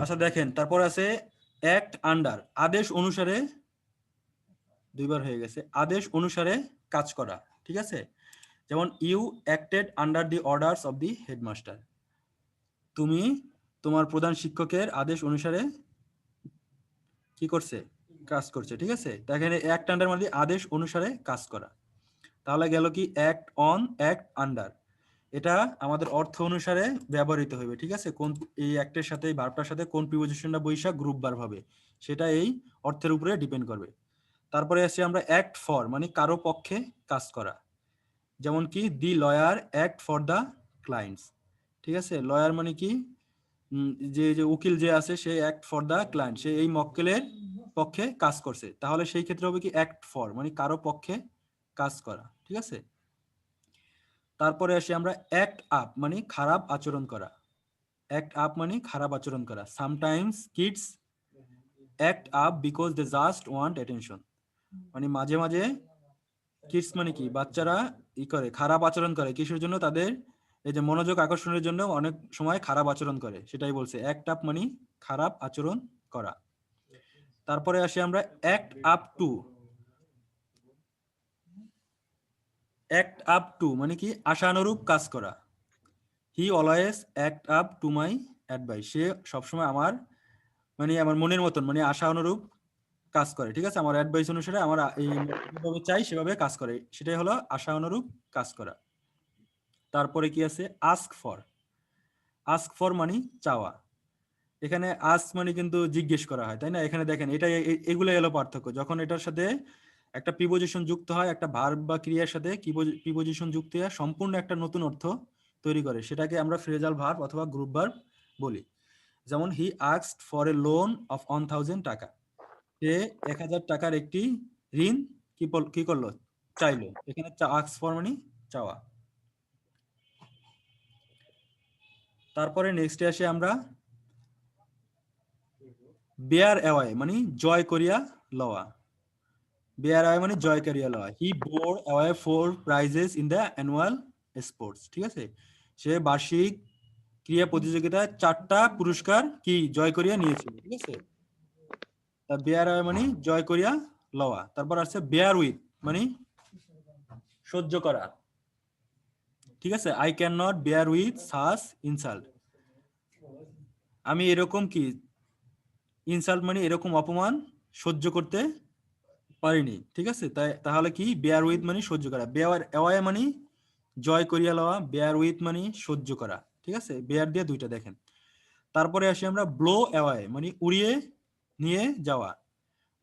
আচ্ছা দেখেন, তারপর আছে অ্যাক্ট আন্ডার, আদেশ অনুসারে, দুইবার হয়ে গেছে, আদেশ অনুসারে কাজ করা, ঠিক আছে। যেমন you acted under the orders of the headmaster, তুমি তোমার প্রধান শিক্ষকের আদেশ অনুসারে কি করছে, কাজ করছে, ঠিক আছে। এখানে অ্যাক্ট আন্ডার মানে আদেশ অনুসারে কাজ করা। তাহলে গেল কি অ্যাক্ট অন, অ্যাক্ট আন্ডার, এটা আমাদের অর্থ অনুসারে ব্যবহৃত হবে, ঠিক আছে। কোন এই অ্যাক্টের সাথে, এই ভার্বটার সাথে কোন প্রিপোজিশনটা বৈশা গ্রুপ ভার্ব হবে সেটা এই অর্থের উপরে ডিপেন্ড করবে। তারপরে আসি আমরা অ্যাক্ট ফর, মানে কারো পক্ষে কাজ করা। যেমন কি the lawyer act for the clients, ঠিক আছে। লয়ার মানে কি, যে যে উকিল যে আছে সে অ্যাক্ট ফর দ্য ক্লায়েন্ট, সে এই মক্কেলের পক্ষে কাজ করছে। তাহলে সেই ক্ষেত্রে হবে কি অ্যাক্ট ফর, মানে কারো পক্ষে কাজ করা, ঠিক আছে। তারপরে আসি আমরা অ্যাক্ট আপ, মানে খারাপ আচরণ করা। অ্যাক্ট আপ মানে খারাপ আচরণ করা। Sometimes kids act up because they just want attention, মানে মাঝে মাঝে কিডস মানে কি, বাচ্চারা ই করে, খারাপ আচরণ করে, কিসের জন্য, তাদের এই যে মনোযোগ আকর্ষণের জন্য অনেক সময় খারাপ আচরণ করে, সেটাই বলছে অ্যাক্ট আপ মানে খারাপ আচরণ করা। তারপরে আসি আমরা act up to. Act up to মানে কি আশানুরূপ কাজ করা। He always act up to my advice, সে সবসময় আমার, মানে আমার মনের মতন, মানে আশা অনুরূপ কাজ করে, ঠিক আছে। আমার অ্যাডভাইস অনুসারে আমার এই যেভাবে চাই সেভাবে কাজ করে, সেটাই হলো আশা অনুরূপ কাজ করা। তারপরে কি আছে আস্ক ফর। আস্ক ফর মানে চাওয়া। এখানে আস্ক মানে কিন্তু জিজ্ঞেস করা হয়, তাই না। এখানে দেখেন এটা এগুলো এলো পার্থক্য, যখন এটার সাথে একটা প্রিপোজিশন যুক্ত হয়, একটা ভার্ব বা ক্রিয়ার সাথে প্রিপোজিশন যুক্ত হয়, সম্পূর্ণ একটা নতুন অর্থ তৈরি করে, সেটাকে আমরা ফ্রেজাল ভার্ব অথবা গ্রুপ ভার্ব বলি। যেমন he asked for a loan of 1000 টাকা, সে 1000 টাকার একটি ঋণ কি করলো, চাইলো। এখানে আস্ক ফর মানে চাওয়া। তারপরে নেক্সটে আসি আমরা বেয়ার অ্যাওয়ে, মানে জয় করিয়া লওয়া। বেয়ার অ্যাওয়ে মানে জয় করিয়া লওয়া। He bore away 4 prizes in the annual sports, ঠিক আছে। সে বার্ষিক ক্রীড়া প্রতিযোগিতায় 4টা পুরস্কার কি জয় করিয়া নিয়েছিল, ঠিক আছে। বেয়ার অ্যাওয়ে মানে জয় করিয়া লওয়া। তারপর আছে বেয়ার উইথ, মানে সহ্য করা, ঠিক আছে। I can not bear with such insult, আমি এরকম কি, ইনসাল্ট মানে এরকম অপমান সহ্য করতে পারিনি, ঠিক আছে। তাহলে কি বেয়ার উইথ মানে সহ্য করা। বেয়ার অ্যাওয়ে মানে জয় করিয়া লওয়া, বেয়ার উইথ মানে সহ্য করা, ঠিক আছে। বেয়ার দিয়ে দুইটা দেখেন। তারপরে আসি আমরা ব্লো অ্যাওয়ে, মানে উড়িয়ে নিয়ে যাওয়া।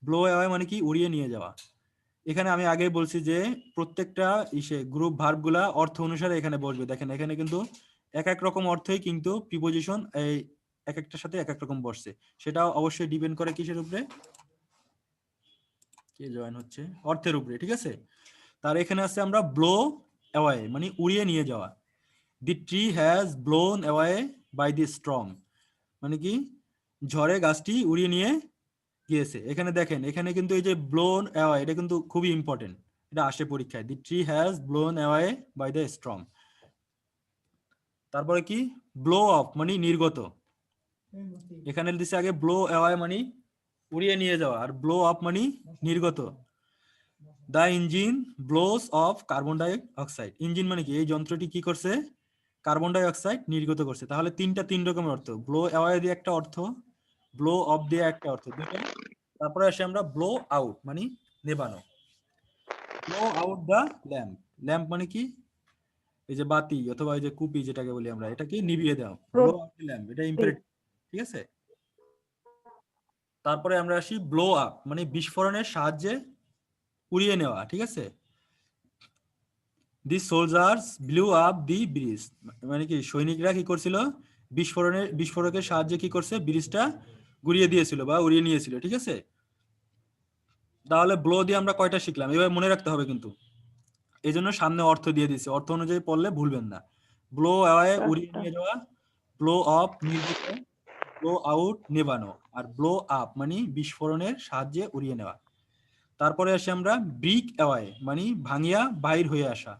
ব্লো অ্যাওয়ে মানে কি উড়িয়ে নিয়ে যাওয়া। এখানে আমি আগেই বলছি যে প্রত্যেকটা গ্রুপ ভার্বগুলা অর্থ অনুসারে এখানে বসবে। দেখেন এখানে কিন্তু এক এক রকম অর্থই কিন্তু প্রিপোজিশন এই এক একটার সাথে এক এক রকম বসছে, সেটা অবশ্যই ডিপেন্ড করে কিসের উপরে, কে জয়েন হচ্ছে, অর্থের উপরে, ঠিক আছে। তার এখানে আছে আমরা ব্লো অ্যাওয়ে মানে উড়িয়ে নিয়ে যাওয়া। The tree has blown away by the storm, মানে কি ঝড়ে গাছটি উড়িয়ে নিয়ে গিয়েছে। এখানে দেখেন এখানে কিন্তু এই যে ব্লোন অ্যাওয়ে এটা কিন্তু খুবই ইম্পর্টেন্ট, এটা আসে পরীক্ষায়। The tree has blown away by the storm. তারপরে কি ব্লো অফ মানে নির্গত। এখানে দিচ্ছে আগে ব্লো অ্যাওয়ে মানে উড়িয়ে নিয়ে যাওয়া, আর ব্লো অফ মানে নির্গত। The engine blows off carbon ডাই অক্সাইড, ইঞ্জিন মানে কি এই যন্ত্রটি কি করছে, কার্বন ডাই অক্সাইড নির্গত করছে। তাহলে তিন রকমের অর্থ, ব্লো অ্যাওয়ে দিয়ে একটা অর্থ, ব্লো অফ দিয়ে একটা অর্থ, দুটো। তারপরে আসে আমরা ব্লো আউট মানে নেবানো। Blow out the lamp, lamp মানে কি এই যে বাতি অথবা এই যে কুপি যেটাকে বলি আমরা, এটাকে নিভিয়ে দাও, ব্লো আউট দ্য ল্যাম্প, এটা ইম্পারেটিভ, ঠিক আছে। তারপরে আমরা আসি ব্লো আপ মানে বিস্ফোরণের সাহায্যে উড়িয়ে নেওয়া, ঠিক আছে। The soldiers blew up the bridge, মানে কি সৈনিকরা কি করছিল, বিস্ফোরকের সাহায্যে কি করছে, ব্রিজটা গুড়িয়ে দিয়েছিল বা উড়িয়ে নিয়েছিল, ঠিক আছে। তাহলে ব্লো দিয়ে আমরা কয়টা শিখলাম, এভাবে মনে রাখতে হবে কিন্তু, এই জন্য সামনে অর্থ দিয়ে দিচ্ছে, অর্থ অনুযায়ী পড়লে ভুলবেন না। ব্লো অ্যাওয়ে উড়িয়ে নিয়ে যাওয়া, ব্লো অফ নির্গত, ব্লো আউট নেবানো, আর ব্লো আপ মানে বিস্ফোরণের সাহায্যে উড়িয়ে নেওয়া। তারপরে আসি আমরা ব্রিক অ্যাওয়ে মানে ভাঙিয়া বাইর হয়ে আসা।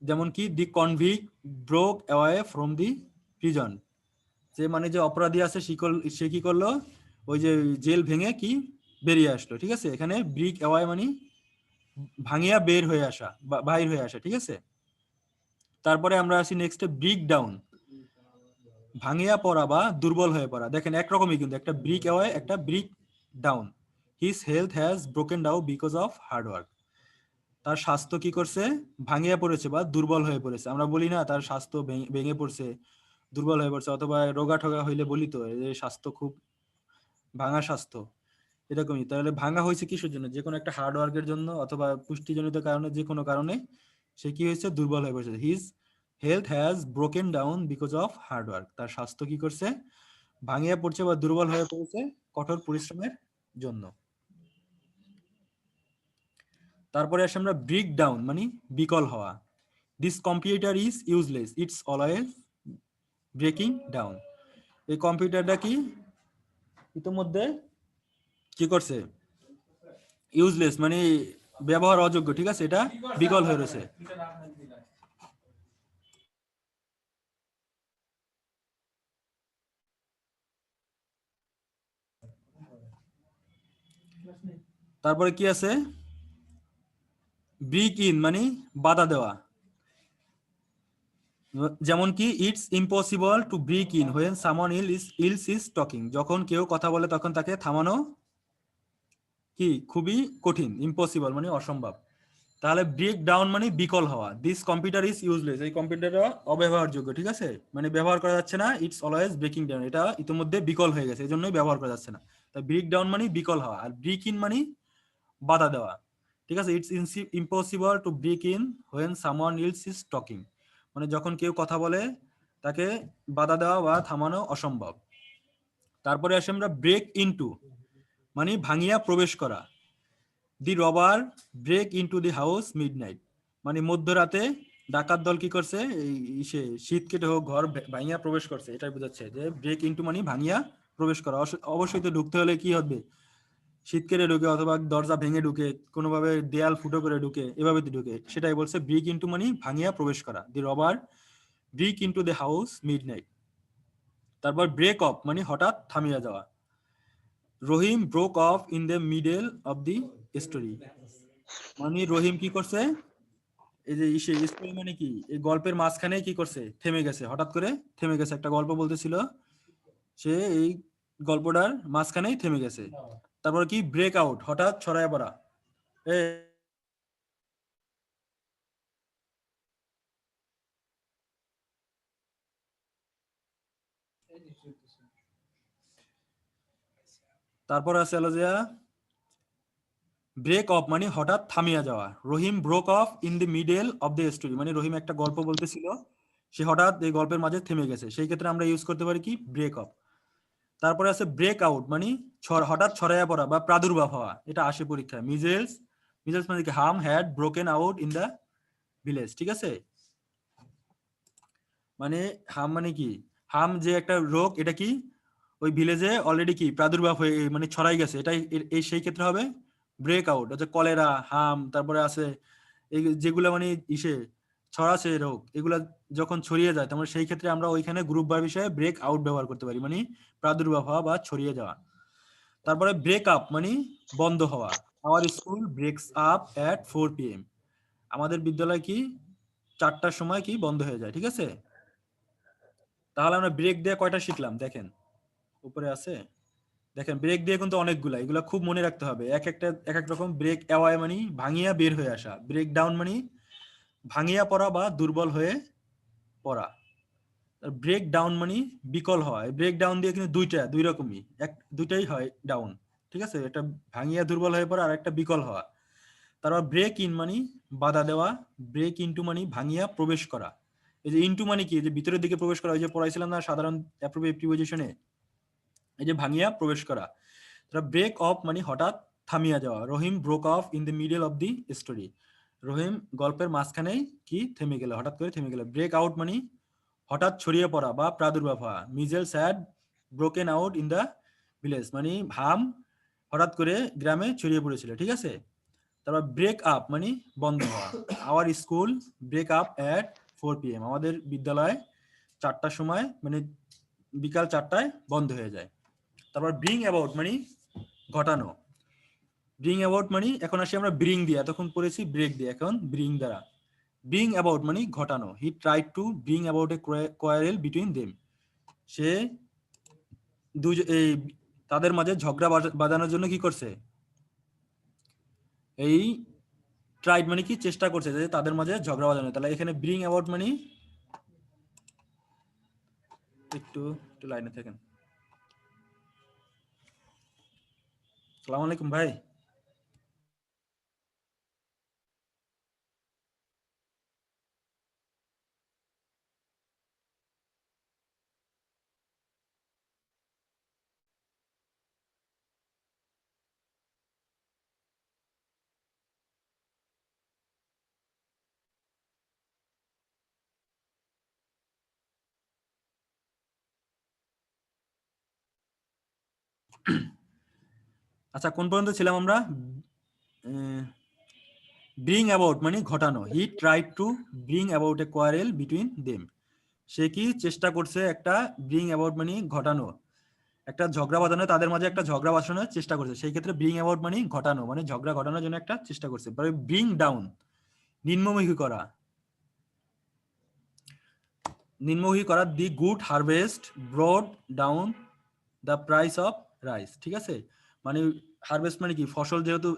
যেমন কি the convict broke away from the prison, যে মানে যে অপরাধী আছে সে কি করলো, ওই যে জেল ভেঙে কি বেরিয়ে আসলো। ঠিক আছে, এখানে ব্রিক অ্যাওয়ে মানে ভাঙিয়া বের হয়ে আসা বা বাইর হয়ে আসা। ঠিক আছে, তারপরে আমরা আসি নেক্সটে ব্রিক ডাউন, ভাঙিয়া পড়া বা দুর্বল হয়ে পড়া। দেখেন একরকমই কিন্তু, একটা ব্রিক অ্যাওয়ে একটা brick down. His health has broken down because of hard work, তার স্বাস্থ্য কি করছে, ভাঙিয়া পড়েছে বা দুর্বল হয়ে পড়েছে। আমরা বলি না তার স্বাস্থ্য ভেঙে পড়ছে, দুর্বল হয়ে পড়ছে, অথবা রোগা ঠোগা হইলে বলি তো যে স্বাস্থ্য খুব ভাঙা স্বাস্থ্য, এরকমই। তাহলে ভাঙা হয়েছে কিসের জন্য, যে কোনো একটা হার্ড ওয়ার্কের জন্য অথবা পুষ্টিজনিত কারণে, যে কোনো কারণে সে কি হয়েছে, দুর্বল হয়ে পড়েছে। His health has broken down because of hard work, তার স্বাস্থ্য কি করছে, ভাঙিয়া পড়ছে বা দুর্বল হয়ে পড়েছে কঠোর পরিশ্রমের জন্য। তারপরে আসে আমরা ব্রিক ডাউন মানে বিকল হওয়া। This computer is useless, it's always breaking down. এই কম্পিউটারটা কি ইতিমধ্যে কি করছে, ইউজলেস মানে ব্যবহার অযোগ্য। ঠিক আছে, এটা বিকল হয়ে রয়েছে। তারপরে কি আছে, ব্রিক ইন মানে বাধা দেওয়া। যেমন কি it's impossible two brick in when someone else is talking, যখন কেউ কথা বলে তখন তাকে থামানো কি খুবই কঠিন, ইম্পসিবল মানে অসম্ভব। তাহলে ব্রেক ডাউন মানে বিকল হওয়া। দিস কম্পিউটার ইজ ইউজলেস, এই কম্পিউটারটা অব্যবহারযোগ্য। ঠিক আছে, মানে ব্যবহার করা যাচ্ছে না। ইটস অলওয়েজ ব্রেকিং ডাউন, এটা ইতিমধ্যে বিকল হয়ে গেছে, এই জন্যই ব্যবহার করা যাচ্ছে না। তাই ব্রেক ডাউন মানে বিকল হওয়া, আর ব্রেক ইন মানে বাধা দেওয়া। ঠিক আছে, it's impossible to break in when someone else is talking, মানে যখন কেউ কথা বলে তাকে বাধা দেওয়া বা থামানো অসম্ভব। তারপরে আসে আমরা ব্রেক ইনটু মানে ভাঙিয়া প্রবেশ করা। The robber break into the house midnight, মানে মধ্যরাতে ডাকাত দল কি করছে, এই সে শীত কেটে হোক ঘর ভাঙিয়া প্রবেশ করছে, এটাই বোঝাচ্ছে যে ব্রেক ইনটু মানে ভাঙিয়া প্রবেশ করা। অবশ্যই তো ঢুকতে হলে কি হবে, শীত কেটে ঢুকে অথবা দরজা ভেঙে ঢুকে, কোনোভাবে দেয়াল ফুটো করে ঢুকে, এভাবে ঢুকে, সেটাই বলছে ব্রেক ইনটু মানে ভাঙিয়া প্রবেশ করা। The robber break into the house midnight. তারপর ব্রেক অফ মানে হঠাৎ থামিয়ে যাওয়া। Rahim broke off in the middle of the story, মানে রহিম কি করছে, এই যে স্টোরি মানে কি, এই গল্পের মাঝখানে কি করছে, থেমে গেছে, হঠাৎ করে থেমে গেছে। একটা গল্প বলতেছিল, সে এই গল্পটার মাঝখানেই থেমে গেছে। তারপর কি ব্রেক আউট, হঠাৎ ছড়ায় পড়া। তারপর আছে হলো যে ব্রেক অফ মানে হঠাৎ থামিয়ে যাওয়া। Rahim broke off in the middle of the story, মানে রহিম একটা গল্প বলতেছিল, সে হঠাৎ এই গল্পের মাঝে থেমে গেছে, সেই ক্ষেত্রে আমরা ইউজ করতে পারি কি ব্রেক অফ। তারপরে আছে ব্রেক আউট মানে হঠাৎ ছড়াইয়া পড়া বা প্রাদুর্ভাব হওয়া, এটা আসে পরীক্ষায়। মিজেলস, মিজেলস মানে কি হাম had broken out in the village. ঠিক আছে, মানে হাম মানে কি, হাম যে একটা রোগ, এটা কি ওই ভিলেজে অলরেডি কি প্রাদুর্ভাব হয়ে মানে ছড়াই গেছে, এটাই এই সেই ক্ষেত্রে হবে ব্রেক আউট। হচ্ছে কলেরা, হাম, তারপরে আছে এই যেগুলো মানে ইসে ছড়াছে রোগ, এগুলা যখন ছড়িয়ে যায়, তখন সেই ক্ষেত্রে আমরা ওইখানে গ্রুপ ভার্ব হিসেবে ব্রেক আউট ব্যবহার করতে পারি, মানে প্রাদুর্ভাব হওয়া বা ছড়িয়ে যাওয়া। তারপরে ব্রেক আপ মানে বন্ধ হওয়া। Our school ব্রেকস up at 4 PM, আমাদের বিদ্যালয় কি 4টার সময় কি বন্ধ হয়ে যায়। ঠিক আছে, তাহলে আমরা ব্রেক দিয়ে কয়টা শিখলাম দেখেন, উপরে আছে দেখেন, ব্রেক দিয়ে কিন্তু অনেকগুলা, এগুলা খুব মনে রাখতে হবে। এক একটা এক এক রকম। ব্রেক অ্যাওয়ে মানে ভাঙিয়া বের হয়ে আসা, ব্রেক ডাউন মানে ভাঙিয়া পড়া বা দুর্বল হয়ে পড়া, ব্রেক ডাউন মানে বিকল হওয়া। ব্রেক ডাউন দিয়ে কিন্তু দুই রকমই, দুইটাই হয় ডাউন। ঠিক আছে, একটা ভাঙিয়া দুর্বল হয়ে পড়া আর একটা বিকল হওয়া। তারপর ব্রেক ইন মানে বাধা দেওয়া। ব্রেক ইনটু মানে ভাঙিয়া প্রবেশ করা। এই যে ইনটু মানে কি, যে ভিতরের দিকে প্রবেশ করা, ওই যে পড়াইছিলাম না সাধারণ অ্যাপ্রোপ্রিয়েট প্রিপোজিশনে, এই যে ভাঙিয়া প্রবেশ করা। ব্রেক অফ মানে হঠাৎ থামিয়া যাওয়া। Rahim broke off in the middle of the story, Rahim গল্পের মাঝখানেই কি থেমে গেল, হঠাৎ করে থেমে গেল। ব্রেক আউট মানে হঠাৎ ছড়িয়ে পড়া বা প্রাদুর্ভাব হওয়া। মিজেল sad broken out in the village, মানে হাম হঠাৎ করে গ্রামে ছড়িয়ে পড়েছিল, ঠিক আছে। তারপর ব্রেক আপ মানে বন্ধ হওয়া, our school break up at 4 PM, আমাদের বিদ্যালয় 4টার সময় মানে বিকাল 4টায় বন্ধ হয়ে যায়। তারপর ব্রিং অ্যাবাউট মানে ঘটানো, ব্রিং অ্যাবাউট মানে এখন আসি আমরা ব্রিং দিয়ে, এতক্ষণ পড়েছি ব্রেক দিয়ে, এখন ব্রিং দ্বারা। ব্রিং অ্যাবাউট মানে ঘটানো, he tried to bring about a quarrel between them, সে এই তাদের মাঝে ঝগড়া বাঁধানোর জন্য কি করছে, এই ট্রাইড মানে কি চেষ্টা করছে যে তাদের মাঝে ঝগড়া বাঁধানো। তাহলে এখানে ব্রিং অ্যাবাউট মানে, একটু একটু লাইনে থাকেন। আসসালামু আলাইকুম ভাই। আচ্ছা কোন পর্যন্ত ছিলাম আমরা? ব্রিং অ্যাবাউট মানে ঘটানো, he tried to bring about a quarrel between them, সে কি চেষ্টা করছে একটা, ব্রিং অ্যাবাউট মানে ঘটানো, একটা ঝগড়া বাঁধানো, তাদের মাঝে একটা ঝগড়া বাঁধানোর চেষ্টা করছে, সেই ক্ষেত্রে ব্রিং অ্যাবাউট মানে ঘটানো, মানে ঝগড়া ঘটানোর জন্য একটা চেষ্টা করছে। ব্রিং ডাউন নিম্নমুখী করা, নিম্নমুখী করা, the good harvest brought down the price of rice, ঠিক আছে। মানে হারভেস্ট মানে কি ফসল, যেহেতু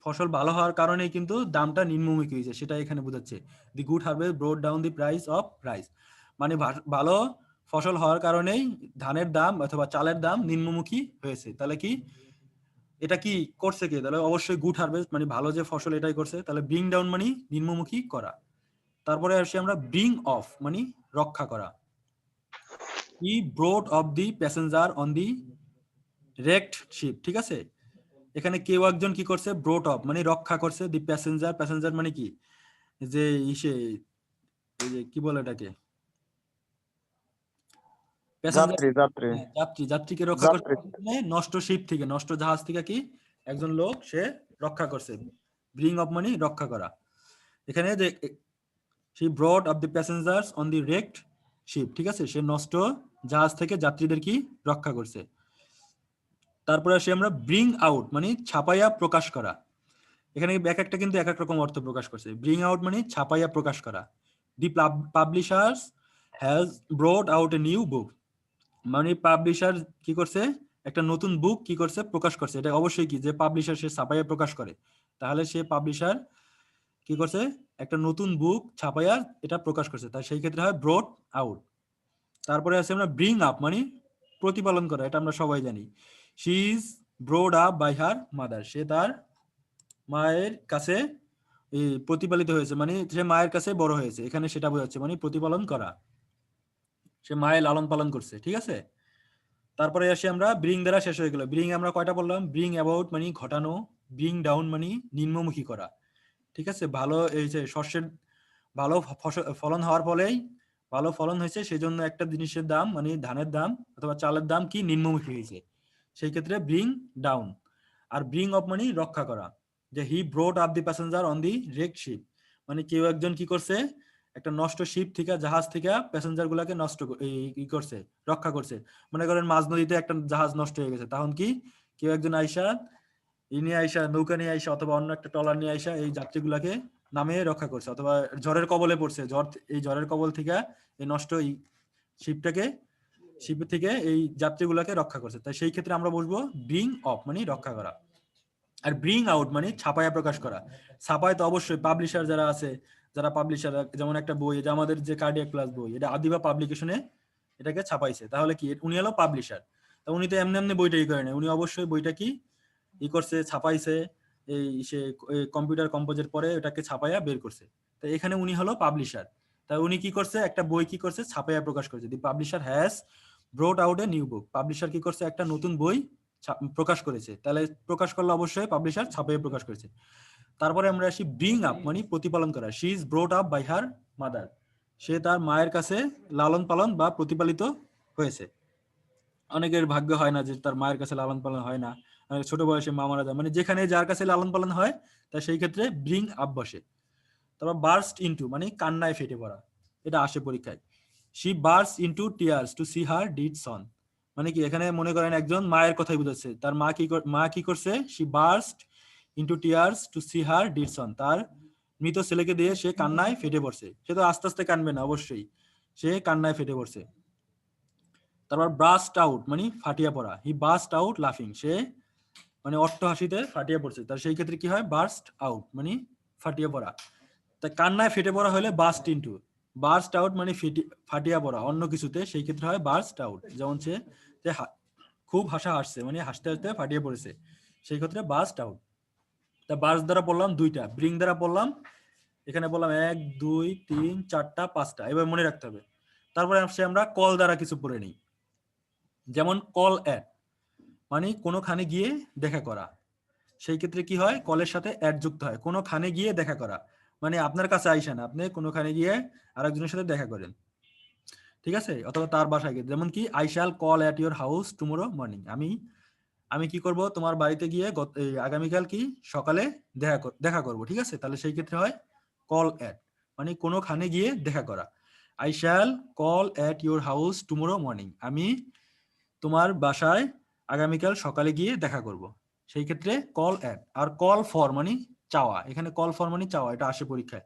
ফসল ভালো হওয়ার কারণেই কিন্তু দামটা নিম্নমুখী হয়েছে, সেটা এখানে বোঝাচ্ছে। The good harvest brought down the price of rice, মানে ভালো ফসল হওয়ার কারণেই ধানের দাম অথবা চালের দাম নিম্নমুখী হয়েছে। তাহলে কি এটা কি করছে কি, তাহলে অবশ্যই গুড হারভেস্ট মানে ভালো যে ফসল এটাই করছে। তাহলে ব্রিং ডাউন মানে নিম্নমুখী করা। তারপরে আসি আমরা ব্রিং অফ মানে রক্ষা করা, he brought off the passenger on the wrecked ship, ঠিক আছে। এখানে কেউ একজন কি করছে, ব্রোড অফ মানে রক্ষা করছে, দি প্যাসেঞ্জার, প্যাসেঞ্জার মানে কি যে ইসে, এই যে কি বলে এটাকে, প্যাসেঞ্জার, যাত্রী যাত্রী যাত্রী, যাত্রীকে রক্ষা করছে নষ্ট শিপ থেকে, নষ্ট জাহাজ থেকে কি একজন লোক সে রক্ষা করছে। ব্রিং অফ মানে রক্ষা করা। এখানে যে he brought off the passengers on the wrecked ship, ঠিক আছে, সে নষ্ট জাহাজ থেকে যাত্রীদের কি রক্ষা করছে। তারপরে আসি আমরা ব্রিং আউট মানে ছাপাইয়া প্রকাশ করা। এখানে এক একটা কিন্তু এক এক রকম অর্থ প্রকাশ করছে। ব্রিং আউট মানে ছাপাইয়া প্রকাশ করা, the publishers has brought out a new book, মানে পাবলিশার কি করছে, একটা নতুন বুক কি করছে, প্রকাশ করছে। এটা অবশ্যই কি যে পাবলিশার সে ছাপাইয়া প্রকাশ করে, তাহলে সে পাবলিশার কি করছে, একটা নতুন বুক ছাপাইয়া এটা প্রকাশ করছে, তাই সেই ক্ষেত্রে হয় ব্রড আউট। তারপরে আছে আমরা ব্রিং আপ মানে প্রতিপালন করা, এটা আমরা সবাই জানি। She is brought up by her mother, সে তার মায়ের কাছে প্রতিপালিত হয়েছে, মানে সে মায়ের কাছে বড় হয়েছে, এখানে সেটা বোঝাচ্ছে মানে প্রতিপালন করা, সে মায়ের লালন পালন করছে, ঠিক আছে। তারপরে আসি আমরা ব্রিং দ্বারা শেষ হয়ে গেল। ব্রিং আমরা কয়টা বললাম, ব্রিং অ্যাবাউট মানে ঘটানো, ব্রিং ডাউন মানে নিম্নমুখী করা, ঠিক আছে। ভালো এই যে শস্যের ভালো ফলন হওয়ার ফলেই, ভালো ফলন হয়েছে সেজন্য একটা জিনিসের দাম মানে ধানের দাম অথবা চালের দাম কি নিম্নমুখী হয়েছে, সেই ক্ষেত্রে ব্রিং ডাউন। আর ব্রিং অফ মানে রক্ষা করা, যে he brought up the passenger on the wreck ship, মানে কেউ একজন কি করছে, একটা নষ্ট শিপ থেকে, জাহাজ থেকে প্যাসেঞ্জার গুলাকে নষ্ট কি করছে, রক্ষা করছে। মনে করেন মাঝ নদীতে একটা জাহাজ নষ্ট হয়ে গেছে, তখন কি কেউ একজন আইসা নিয়ে আইসা, নৌকা নিয়ে আইসা অথবা অন্য একটা ট্রলার নিয়ে আইসা এই যাত্রীগুলাকে নামে রক্ষা করছে, অথবা ঝড়ের কবলে পড়ছে, এই ঝড়ের কবল থেকে এই নষ্ট এই শিপটাকে, শিপ থেকে এই যাত্রীগুলাকে রক্ষা করছে। তাই সেই ক্ষেত্রে আমরা বলবো ব্রিং অফ মানে রক্ষা করা। আর ব্রিং আউট মানে ছাপায়া প্রকাশ করা। ছাপায় তো অবশ্যই পাবলিশার যারা আছে, যারা পাবলিশার, যেমন একটা বই, এটা আমাদের যে কার্ডিয়াক ক্লাস বই, এটা আদিবা পাবলিকেশনে এটাকে ছাপাইছে, তাহলে কি উনি হলো পাবলিশার। তা উনি তো এমনি এমনি বইটা করে না, উনি অবশ্যই বইটা কি করছে, ছাপাইছে, এই সে কম্পিউটার কম্পোজের পরে ওটাকে ছাপাইয়া বের করছে। তো এখানে উনি হলো পাবলিশার। তা উনি কি করছে, একটা বই কি করছে, ছাপাইয়া প্রকাশ করছে। The publisher has brought out a new book, publisher কি করছে, একটা নতুন বই প্রকাশ করেছে। তাহলে প্রকাশ করলে অবশ্যই পাবলিশার ছাপাইয়া প্রকাশ করেছে। তারপরে আমরা আসি ব্রিং আপ মানে প্রতিপালন করা, she is brought up by her mother, সে তার মায়ের কাছে লালন পালন বা প্রতিপালিত হয়েছে। অনেকের ভাগ্য হয় না যে তার মায়ের কাছে লালন পালন হয় না, ছোট বয়সে মা মারা যায়, মানে যেখানে যার কাছে লালন পালন হয় তা সেই ক্ষেত্রে ব্রিং আপ বসে। তারপর বার্স্ট ইনটু মানে কান্নায় ফেটে পড়া, এটা আসে পরীক্ষায়। She burst into tears to see her dead son, মানে কি এখানে মনে করেন একজন মায়ের কথাই বুঝাচ্ছে, তার মা কি করছে, she burst into tears to see her dead son, তার মৃত ছেলেকে দিয়ে সে কান্নায় ফেটে পড়ছে। সে তো আস্তে আস্তে কানবে না অবশ্যই, সে কান্নায় ফেটে পড়ছে। তারপর ব্রাস্ট আউট মানে ফাটিয়া পড়া, হি বাস্ট আউট লাফিং, সে মানে অট্টহাসিতে ফাটিয়ে পড়ছে, তার সেই ক্ষেত্রে কি হয়, বার্স্ট আউট মানে ফাটিয়ে পড়া। তা কান্নায় ফেটে পড়া হলে বাস্ট ইনটু, বার্স্ট আউট মানে ফাটিয়া পড়া অন্য কিছুতে, সেই ক্ষেত্রে হয় বার্স্ট আউট। যেমন যে খুব হাসছে মানে হাসতে হাসতে ফাটিয়ে পড়েছে, সেই ক্ষেত্রে বার্স্ট আউট। তা বার্স্ট দ্বারা পড়লাম দুইটা, ব্রিং দ্বারা পড়লাম এখানে বললাম 1 2 3 4টা 5টা, এবার মনে রাখতে হবে। তারপরে আমরা কল দ্বারা কিছু পড়ে নিই, যেমন কল অ্যাট মানে কোনোখানে গিয়ে দেখা করা, সেই ক্ষেত্রে কি হয়, কলের সাথে অ্যাড যুক্ত হয়, কোনোখানে গিয়ে দেখা করা মানে আপনার কাছে আইসেন, আপনি কোনোখানে গিয়ে আরেকজনের সাথে দেখা করেন, ঠিক আছে, অথবা তার বাসায় গিয়ে, যেমন কি I shall call at your house tomorrow morning, আমি কি করব তোমার বাড়িতে গিয়ে আগামীকাল কি সকালে দেখা করব, ঠিক আছে, তাহলে সেই ক্ষেত্রে হয় কল অ্যাট মানে কোনোখানে গিয়ে দেখা করা। I shall call at your house tomorrow morning, আমি তোমার বাসায় আগামীকাল সকালে গিয়ে দেখা করব, সেই ক্ষেত্রে কল অ্যাট। আর কল ফর মানে চাওয়া, এখানে কল ফর মানে চাওয়া, এটা আসে পরীক্ষায়।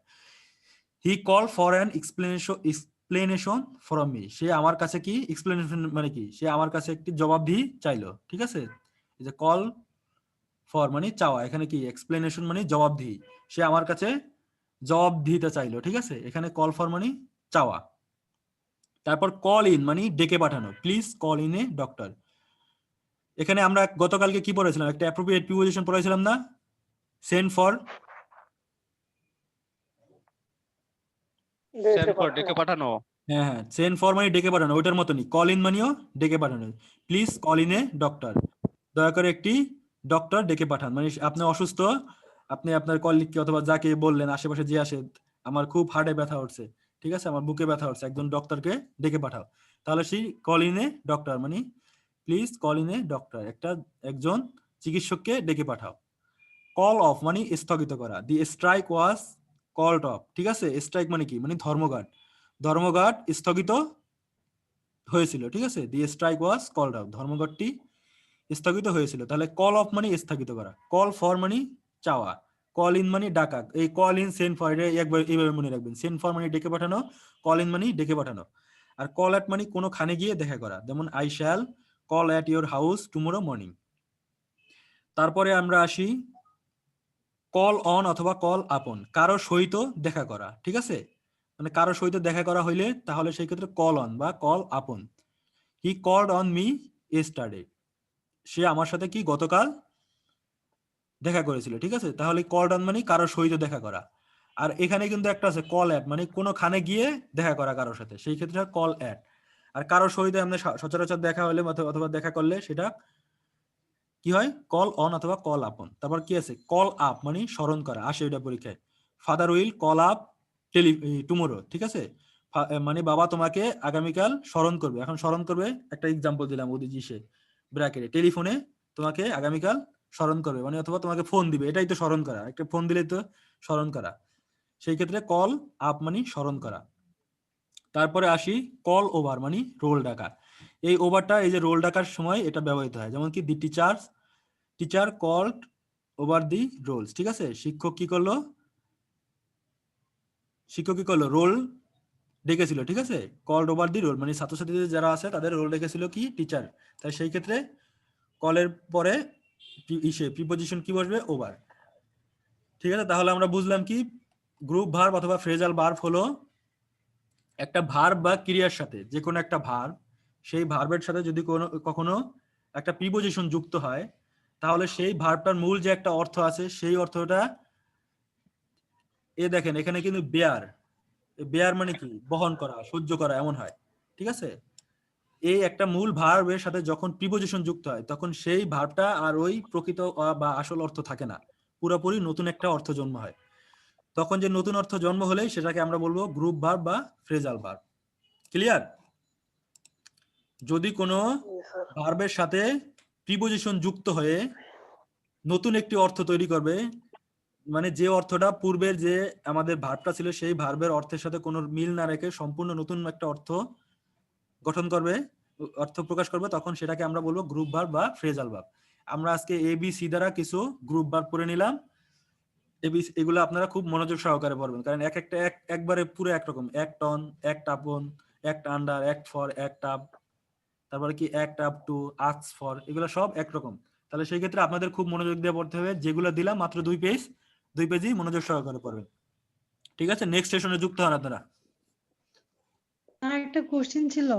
He call for an explanation from me, সে আমার কাছে কি এক্সপ্লেনেশন মানে কি, সে আমার কাছে একটি জবাবদিহি চাইলো, ঠিক আছে, এই যে কল ফর মানে চাওয়া, এখানে কি এক্সপ্লেনেশন মানে জবাবদিহি, সে আমার কাছে জবাবদিহিতা চাইলো, ঠিক আছে, এখানে কল ফর মানে চাওয়া। তারপর কল ইন মানে ডেকে পাঠানো, please call in a doctor, এখানে আমরা গতকালকে কি পড়েছিলাম, একটা অ্যাপ্রোপ্রিয়েট প্রিপোজিশন পড়েছিলাম না, সেন্ড ফর, সেন্ড ফর ডেকে পাঠানো। হ্যাঁ হ্যাঁ, সেন্ড ফর মানে ডেকে পাঠানো, ওইটার মতনই কল ইন মানেও ডেকে পাঠানো, please call in a doctor, দয়া করে একটি ডক্টর ডেকে পাঠান, মানে আপনি অসুস্থ, আপনি আপনার কলিগকে অথবা যাকে বললেন আশেপাশে যে আসে, আমার খুব হার্টে ব্যথা উঠছে, ঠিক আছে, আমার বুকে ব্যথা উঠছে, একজন ডক্টরকে ডেকে পাঠাও, তাহলে সেই কল ইন এ ডক্টর মানে please call in a doctor, একজন চিকিৎসককে ডেকে পাঠাও। কল অফ মানে স্থগিত করা, দি স্ট্রাইক ওয়াজ কলড অফ, ঠিক আছে, স্ট্রাইক মানে কি, মানে ধর্মঘট স্থগিত হয়েছিল, ঠিক আছে, দি স্ট্রাইক ওয়াজ কলড অফ, ধর্মঘটটি স্থগিত হয়েছিল। তাহলে কল অফ মানে স্থগিত করা, কল ফর মানে চাওয়া, কল ইন মানে ডাকা, এই কল ইন সেন্ড ফর এটা একবার এইভাবে মনে রাখবেন, সেন্ড ফর মানে ডেকে পাঠানো, কল ইন মানে ডেকে পাঠানো। আর কল অ্যাট মানে কোনো খানে গিয়ে দেখা করা, যেমন I shall call at your house tomorrow morning. তারপরে আমরা আসি কল অন অথবা কল আপন, কারো সহিত দেখা করা, ঠিক আছে, মানে কারো সহিত দেখা করা হইলে তাহলে সেই ক্ষেত্রে কল অন বা call he called on me yesterday, সে আমার সাথে কি গতকাল দেখা করেছিল, ঠিক আছে, তাহলে কলড অন মানে কারো সহিত দেখা করা। আর এখানে কিন্তু একটা আছে কল অ্যাট মানে কোনোখানে গিয়ে দেখা করা কারোর সাথে, সেই ক্ষেত্রে কল অ্যাট। আর কারোর সহিত আমরা সচরাচর দেখা হলে অথবা দেখা করলে সেটা কি হয়, কল অন অথবা কল আপন। তারপর কি আছে, কল আপ মানে স্মরণ করা, আসে ওইটা পরীক্ষায়, father will call up tomorrow, ঠিক আছে, মানে বাবা তোমাকে আগামীকাল স্মরণ করবে, এখন স্মরণ করবে একটা এক্সাম্পল দিলাম ওদিকে ব্র্যাকেটে, টেলিফোনে তোমাকে আগামীকাল স্মরণ করবে মানে অথবা তোমাকে ফোন দিবে, এটাই তো স্মরণ করা, একটা ফোন দিলে তো স্মরণ করা, সেই ক্ষেত্রে কল আপ মানে স্মরণ করা। তারপরে আসি কল ওভার মানে রোল ডাকা, এই ওভারটা এই যে রোল ডাকার সময় এটা ব্যবহৃত হয়, যেমন কি the teacher called over the rolls, ঠিক আছে, শিক্ষক কি করলো রোল ডেকেছিল, ঠিক আছে, কল্ড ওভার দি রোল মানে ছাত্রছাত্রীদের যারা আছে তাদের রোল ডেকেছিল কি টিচার, তাই সেই ক্ষেত্রে কলের পরে প্রিপোজিশন কি বসবে, ওভার, ঠিক আছে। তাহলে আমরা বুঝলাম কি গ্রুপ ভার্ব অথবা ফ্রেজাল ভার্ব হলো একটা ভার্ব বা ক্রিয়ার সাথে, যে কোনো একটা ভার্ব, সেই ভার্বের সাথে যদি কখনো একটা প্রিপোজিশন যুক্ত হয় তাহলে সেই ভার্বটার মূল যে একটা অর্থ আছে সেই অর্থটা, দেখেন এখানে কিন্তু বেয়ার মানে কি বহন করা, সহ্য করা এমন হয়, ঠিক আছে, এই একটা মূল ভার্বের সাথে যখন প্রিপোজিশন যুক্ত হয় তখন সেই ভার্বটা আর ওই প্রকৃত বা আসল অর্থ থাকে না, পুরোপুরি নতুন একটা অর্থ জন্ম হয়, তখন যে নতুন অর্থ জন্ম হলেই সেটাকে আমরা বলবো গ্রুপ ভার্ব বা ফ্রেজাল ভার্ব। ক্লিয়ার? যদি কোনো ভার্বের সাথে প্রিপোজিশন যুক্ত হয়ে নতুন একটি অর্থ তৈরি করবে, মানে যে অর্থটা পূর্বের যে আমাদের ভার্বটা ছিল সেই ভার্বের অর্থের সাথে কোনো মিল না রেখে সম্পূর্ণ নতুন একটা অর্থ গঠন করবে, অর্থ প্রকাশ করবে, তখন সেটাকে আমরা বলবো গ্রুপ ভার্ব বা ফ্রেজাল ভার্ব। আমরা আজকে এ বি সি দ্বারা কিছু গ্রুপ ভার্ব পড়ে নিলাম। এগুলো আপনারা খুব মনোযোগ সহকারে পড়বেন, কারণ এক একটা একবারে পুরো একরকম, এক টন, এক টাপন, এক আন্ডার, এক ফর, এক টাপ, তারপরে কি এক টাপ টু, আক্স ফর, এগুলো সব একরকম। তাহলে সেই ক্ষেত্রে আপনাদের খুব মনোযোগ দিয়ে পড়তে হবে। যেগুলো দিলাম মাত্র 2 পেজ, 2 পেজই মনোযোগ সহকারে পড়বেন। ঠিক আছে, নেক্সট সেশনে যুক্ত হন আপনারা। আর একটা কোশ্চেন ছিল।